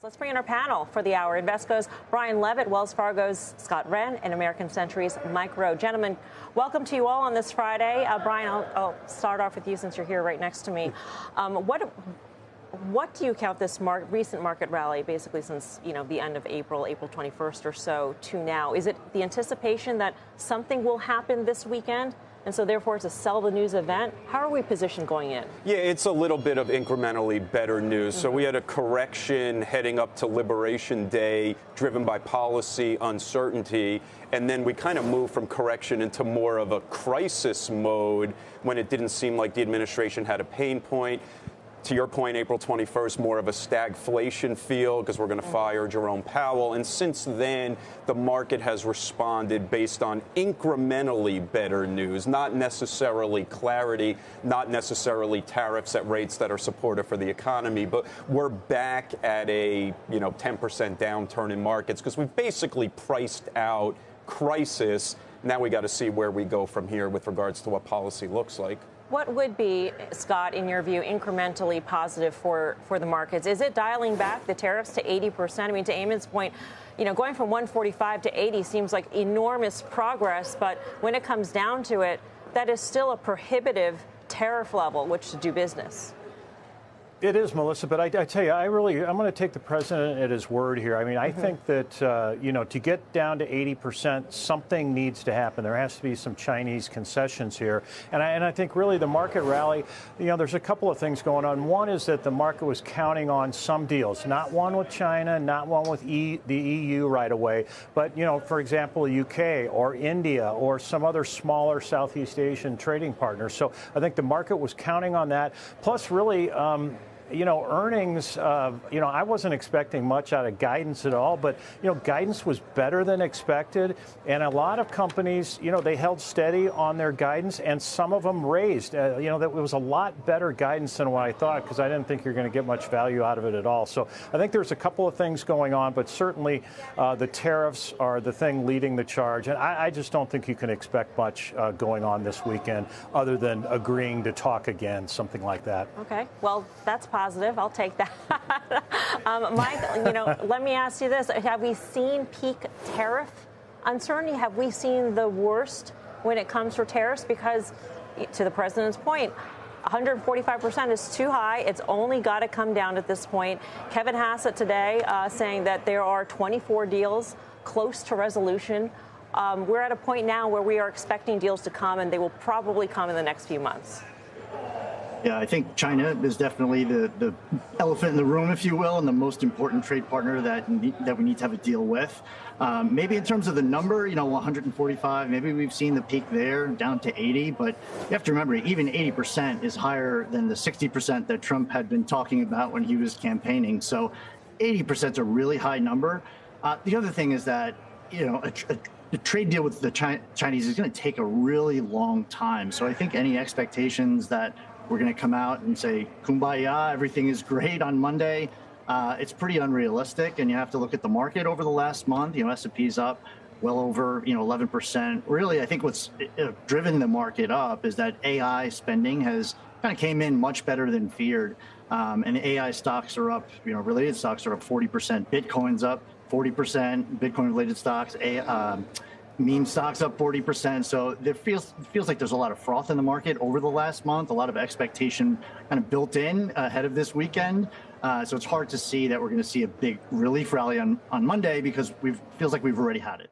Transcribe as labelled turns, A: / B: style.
A: Let's bring in our panel for the hour. Invesco's Brian Levitt, Wells Fargo's Scott Wren, and American Century's Mike Rowe. Gentlemen, welcome to you all on this Friday. Brian, I'll start off with you since you're here right next to me. What do you count this recent market rally, basically since the end of April 21st or so, to now? Is it the anticipation that something will happen this weekend? And so, therefore, it's a sell the news event. How are we positioned going in?
B: Yeah, it's a little bit of incrementally better news. So we had a correction heading up to Liberation Day driven by policy uncertainty. And then we kind of moved from correction into more of a crisis mode when it didn't seem like the administration had a pain point. To your point, April 21st, more of a stagflation feel because we're going to fire Jerome Powell. And since then, the market has responded based on incrementally better news, not necessarily clarity, not necessarily tariffs at rates that are supportive for the economy. But we're back at a 10% downturn in markets because we've basically priced out crisis. Now we got to see where we go from here with regards to what policy looks like.
A: What would be, Scott, in your view, incrementally positive for the markets? Is it dialing back the tariffs to 80%? I mean, to Eamon's point, going from 145 to 80 seems like enormous progress. But when it comes down to it, that is still a prohibitive tariff level which to do business.
C: It is, Melissa, but I tell you, I'm going to take the president at his word here. I mean, I think that, to get down to 80%, something needs to happen. There has to be some Chinese concessions here. And I think really the market rally, there's a couple of things going on. One is that the market was counting on some deals, not one with China, not one with the EU right away, but, for example, the UK or India or some other smaller Southeast Asian trading partners. So I think the market was counting on that. Plus, really, earnings, I wasn't expecting much out of guidance at all, but, guidance was better than expected. And a lot of companies, they held steady on their guidance and some of them raised. That was a lot better guidance than what I thought because I didn't think you're going to get much value out of it at all. So I think there's a couple of things going on, but certainly the tariffs are the thing leading the charge. And I just don't think you can expect much going on this weekend other than agreeing to talk again, something like that.
A: Okay. Well, that's positive. I'll take that. Mike, let me ask you this. Have we seen peak tariff uncertainty? Have we seen the worst when it comes to tariffs? Because, to the president's point, 145% is too high. It's only got to come down at this point. Kevin Hassett today saying that there are 24 deals close to resolution. We're at a point now where we are expecting deals to come, and they will probably come in the next few months.
D: Yeah, I think China is definitely the elephant in the room, if you will, and the most important trade partner that we need to have a deal with. Maybe in terms of the number, 145, maybe we've seen the peak there down to 80. But you have to remember, even 80% is higher than the 60% that Trump had been talking about when he was campaigning. So 80% is a really high number. The other thing is that, the trade deal with the Chinese is going to take a really long time. So I think any expectations that we're going to come out and say, kumbaya, everything is great on Monday. It's pretty unrealistic, and you have to look at the market over the last month. S&P's up well over 11%. Really, I think what's driven the market up is that AI spending has kind of came in much better than feared, and the AI stocks are up. Related stocks are up 40%. Bitcoin's up 40%. Bitcoin-related stocks. Meme stocks up 40%. So it feels like there's a lot of froth in the market over the last month, a lot of expectation kind of built in ahead of this weekend. So it's hard to see that we're going to see a big relief rally on Monday because feels like we've already had it.